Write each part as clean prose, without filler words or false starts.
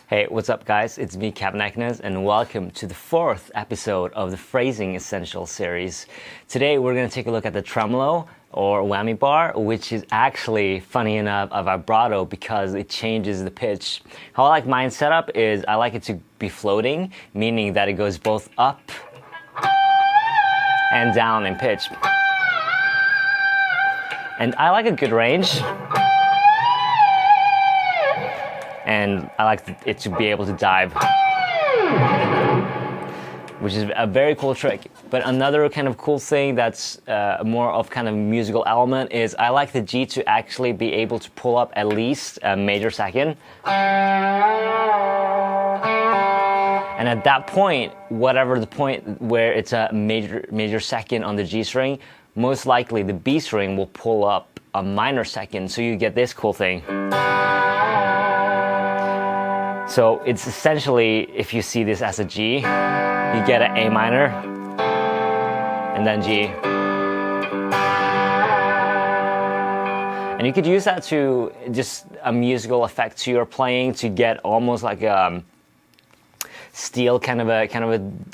Hey, what's up guys? It's me, Kevin Eknes, and welcome to the fourth episode of the Phrasing Essentials series. Today we're going to take a look at the tremolo, or whammy bar, which is actually, funny enough, a vibrato because it changes the pitch. How I like mine set up is I like it to be floating, meaning that it goes both up and down in pitch. And I like a good range. And I like it to be able to dive, which is a very cool trick. But another kind of cool thing that's more of kind of musical element is I like the G to actually be able to pull up at least a major second. And at that point, whatever the point where it's a major second on the G string, most likely the B string will pull up a minor second, so you get this cool thing. So it's essentially, if you see this as a G, you get an A minor, and then G. And you could use that to just a musical effect to your playing to get almost like a steel kind of a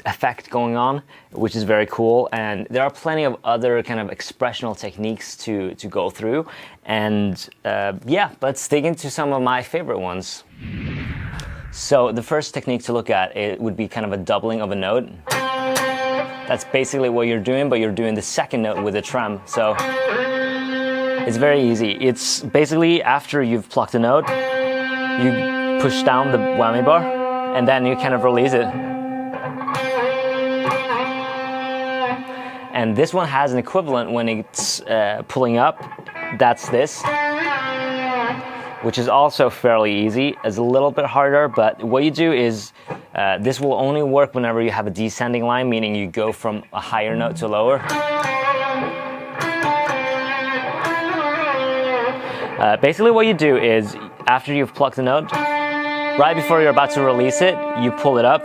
effect going on, which is very cool. And there are plenty of other kind of expressional techniques to go through. And yeah, let's dig into some of my favorite ones. So the first technique to look at, it would be kind of a doubling of a note. That's basically what you're doing, but you're doing the second note with a trem. So it's very easy. It's basically after you've plucked a note, you push down the whammy bar, and then you kind of release it. And this one has an equivalent when it's pulling up. That's this, which is also fairly easy. It's a little bit harder, but what you do is this will only work whenever you have a descending line, meaning you go from a higher note to lower. Basically what you do is, after you've plucked the note, right before you're about to release it, you pull it up,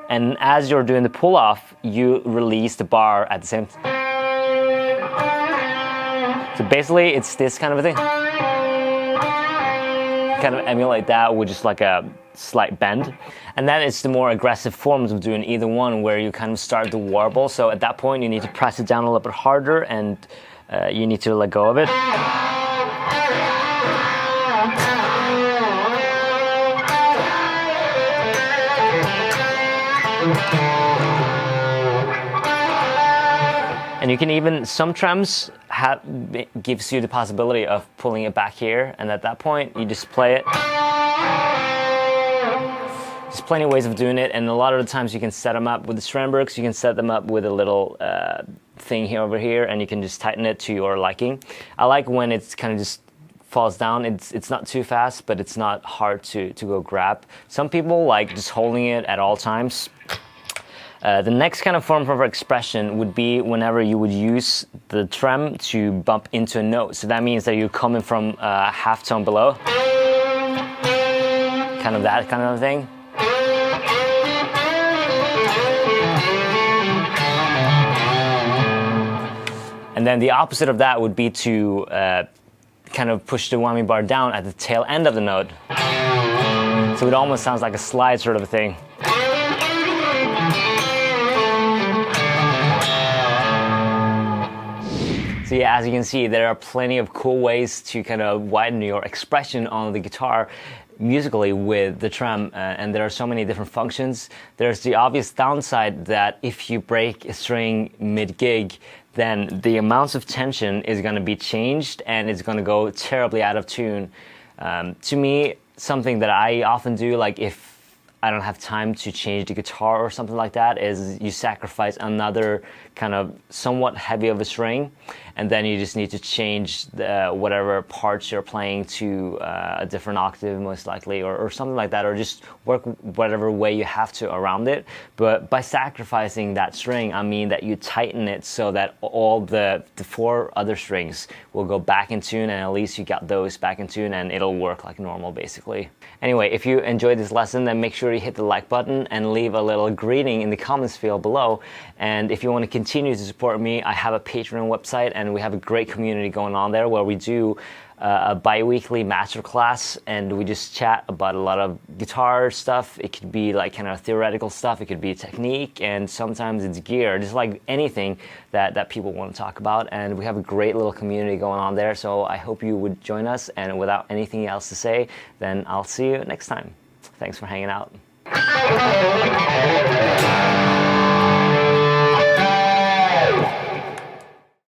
and as you're doing the pull off, you release the bar at the same time. So basically it's this kind of a thing. Kind of emulate that with just like a slight bend. And then it's the more aggressive forms of doing either one, where you kind of start the warble. So at that point you need to press it down a little bit harder, and you need to let go of it. And you can even, some trems gives you the possibility of pulling it back here, and at that point you just play it. There's plenty of ways of doing it, and a lot of the times you can set them up with the Strandbergs. You can set them up with a little thing here over here, and you can just tighten it to your liking. I like when it's kind of just falls down. It's not too fast, but it's not hard to go grab. Some people like just holding it at all times. The next kind of form of expression would be whenever you would use the trem to bump into a note. So that means that you're coming from a half tone below. Kind of that kind of thing. And then the opposite of that would be to kind of push the whammy bar down at the tail end of the note. So it almost sounds like a slide sort of a thing. So yeah, as you can see, there are plenty of cool ways to kind of widen your expression on the guitar musically with the trem, and there are so many different functions. There's the obvious downside that if you break a string mid-gig, then the amounts of tension is going to be changed and it's going to go terribly out of tune. To me, something that I often do, like if I don't have time to change the guitar or something like that, is you sacrifice another kind of somewhat heavy of a string, and then you just need to change whatever parts you're playing to a different octave most likely, or something like that, or just work whatever way you have to around it. But by sacrificing that string, I mean that you tighten it so that all the four other strings will go back in tune, and at least you got those back in tune and it'll work like normal basically. Anyway, if you enjoyed this lesson, then make sure you hit the like button and leave a little greeting in the comments field below. And if you want to continue to support me, I have a Patreon website, and we have a great community going on there where we do a bi-weekly masterclass, and we just chat about a lot of guitar stuff. It could be like kind of theoretical stuff, it could be technique, and sometimes it's gear, just like anything that people want to talk about. And we have a great little community going on there, so I hope you would join us. And without anything else to say, then I'll see you next time. Thanks for hanging out.